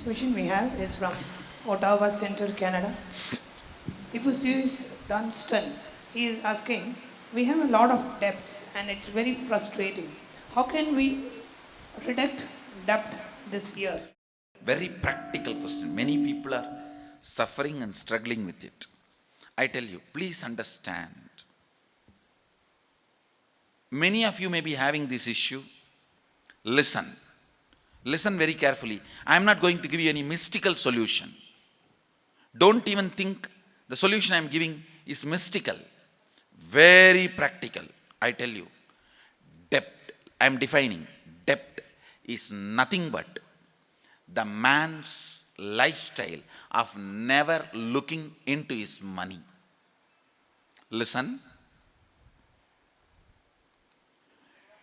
Next question we have is from Ottawa Center, Canada. Tipusius Dunstan. He is asking, we have a lot of debts and it's very frustrating. How can we reduce debt this year? Very practical question. Many people are suffering and struggling with it. I tell you, please understand. Many of you may be having this issue. Listen. Listen very carefully. I am not going to give you any mystical solution. Don't even think the solution I am giving is mystical. Very practical. I tell you. Debt, I am defining. Debt is nothing but the man's lifestyle of never looking into his money. Listen.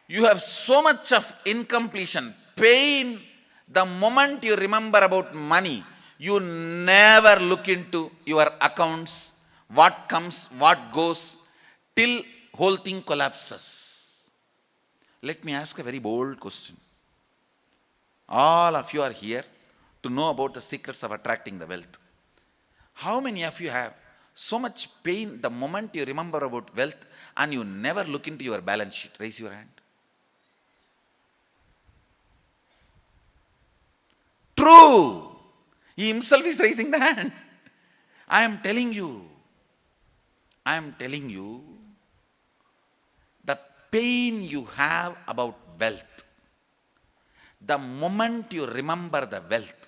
You have so much of incompletion, pain. The moment you remember about money, you never look into your accounts, what comes, what goes, till whole thing collapses. Let me ask a very bold question. All of you are here to know about the secrets of attracting the wealth. How many of you have so much pain the moment you remember about wealth and you never look into your balance sheet? Raise your hand. True. He himself is raising the hand. I am telling you, the pain you have about wealth, the moment you remember the wealth,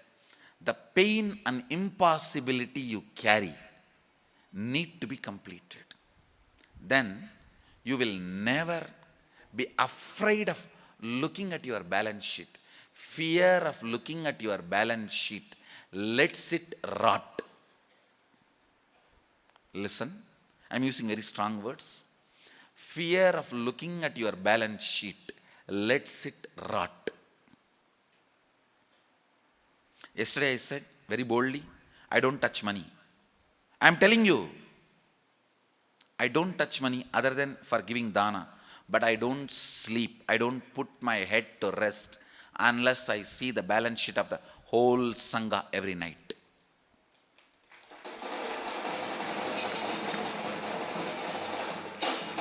the pain and impossibility you carry need to be completed. Then you will never be afraid of looking at your balance sheet. Fear of looking at your balance sheet lets it rot. Listen, I'm using very strong words. Fear of looking at your balance sheet lets it rot. Yesterday I said very boldly, I don't touch money. I'm telling you, I don't touch money other than for giving dana. But I don't sleep. I don't put my head to rest unless I see the balance sheet of the whole Sangha every night.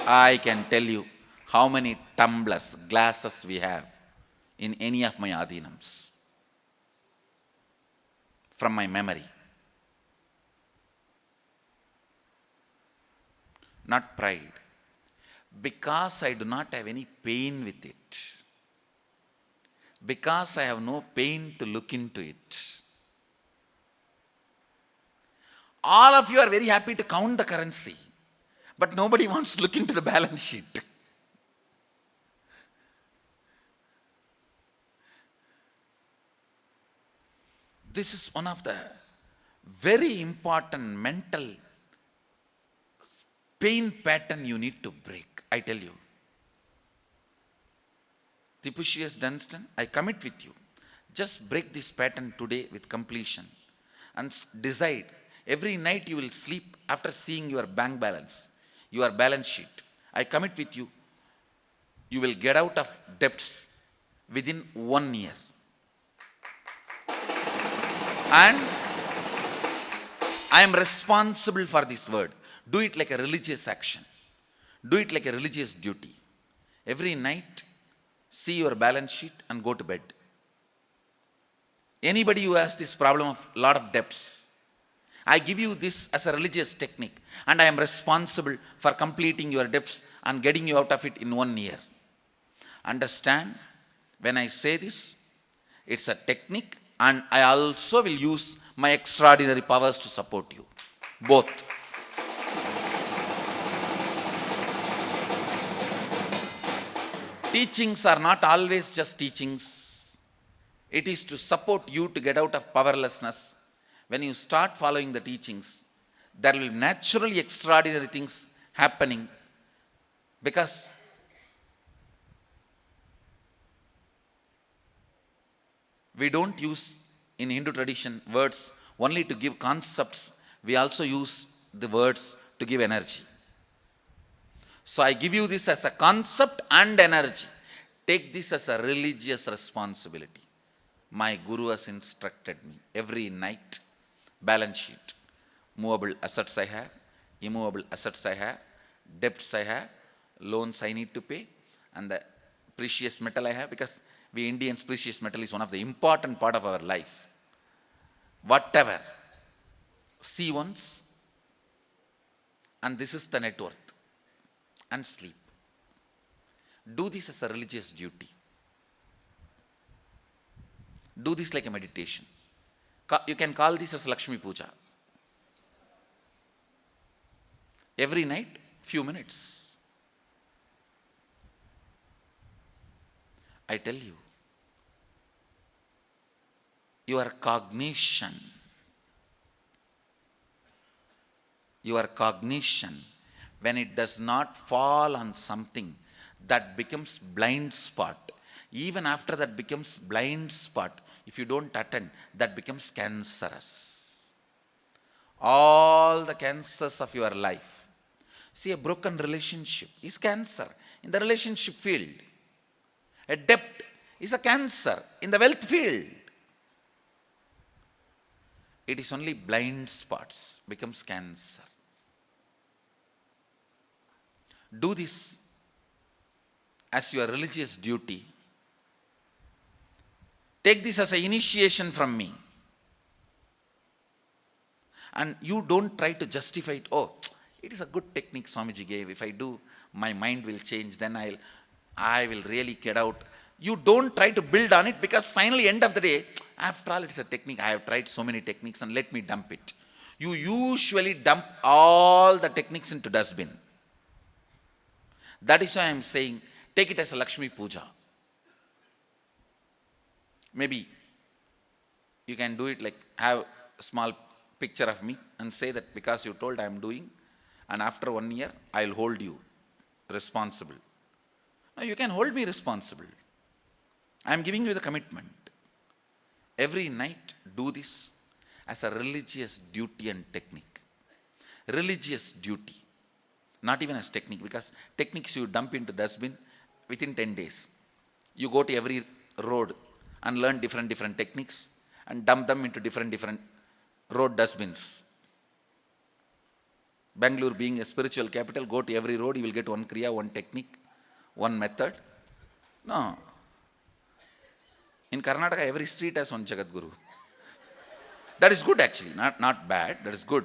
I can tell you how many tumblers, glasses we have in any of my adhinams from my memory. Not pride. Because I do not have any pain with it. Because I have no pain to look into it. All of you are very happy to count the currency, but nobody wants to look into the balance sheet. This is one of the very important mental pain pattern you need to break. I tell you. Tipusius Dunstan, I commit with you. Just break this pattern today with completion and decide. Every night you will sleep after seeing your bank balance, your balance sheet. I commit with you. You will get out of debts within 1 year. And I am responsible for this word. Do it like a religious action. Do it like a religious duty. Every night, see your balance sheet and go to bed. Anybody who has this problem of lot of debts, I give you this as a religious technique, and I am responsible for completing your debts and getting you out of it in 1 year. Understand? When I say this, it's a technique, and I also will use my extraordinary powers to support you. Both. Teachings are not always just teachings. It is to support you to get out of powerlessness. When you start following the teachings, there will naturally extraordinary things happening, because we don't use in Hindu tradition words only to give concepts. We also use the words to give energy. So I give you this as a concept and energy. Take this as a religious responsibility. My Guru has instructed me every night, balance sheet, movable assets I have, immovable assets I have, debts I have, loans I need to pay, and the precious metal I have, because we Indians, precious metal is one of the important part of our life. Whatever, see once, and this is the net worth, and sleep. Do this as a religious duty. Do this like a meditation. You can call this as Lakshmi Puja. Every night, few minutes. I tell you, your cognition, when it does not fall on something, that becomes blind spot. Even after that becomes blind spot, if you don't attend, that becomes cancerous. All the cancers of your life. See, a broken relationship is cancer in the relationship field. A debt is a cancer in the wealth field. It is only blind spots becomes cancer. Do this as your religious duty. Take this as an initiation from me. And you don't try to justify it. Oh, it is a good technique Swamiji gave. If I do, my mind will change. Then I will really get out. You don't try to build on it, because finally, end of the day, after all, it's a technique. I have tried so many techniques and let me dump it. You usually dump all the techniques into dustbin. That is why I am saying, take it as a Lakshmi Puja. Maybe you can do it like, have a small picture of me and say that because you told I am doing, and after 1 year, I will hold you responsible. No, you can hold me responsible. I am giving you the commitment. Every night, do this as a religious duty and technique. Religious duty. Not even as technique, because techniques you dump into dustbin within 10 days. You go to every road and learn different techniques and dump them into different road dustbins. Bangalore being a spiritual capital, go to every road, you will get one kriya, one technique, one method. No. In Karnataka, every street has one Jagatguru. That is good actually, not bad, that is good.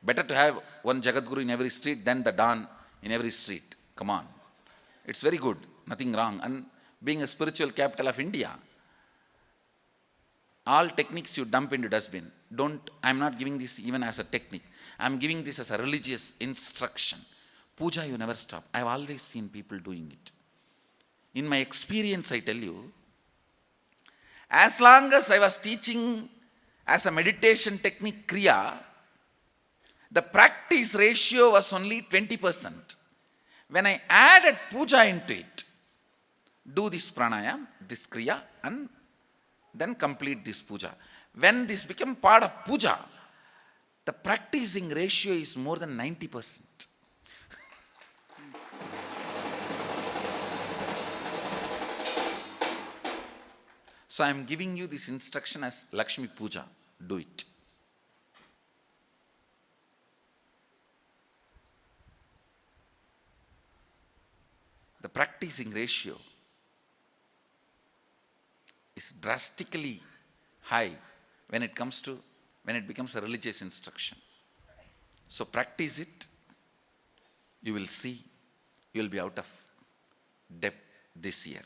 Better to have one Jagatguru in every street than the Don in every street. Come on. It's very good, nothing wrong. And being a spiritual capital of India, all techniques you dump into dustbin. I'm not giving this even as a technique. I'm giving this as a religious instruction. Puja, you never stop. I've always seen people doing it. In my experience, I tell you, as long as I was teaching as a meditation technique kriya, the practice ratio was only 20%. When I added puja into it, do this pranayama, this kriya, and then complete this puja. When this became part of puja, the practicing ratio is more than 90%. So I am giving you this instruction as Lakshmi Puja. Do it. The practicing ratio is drastically high when it becomes a religious instruction. So practice it. You will see you will be out of debt this year.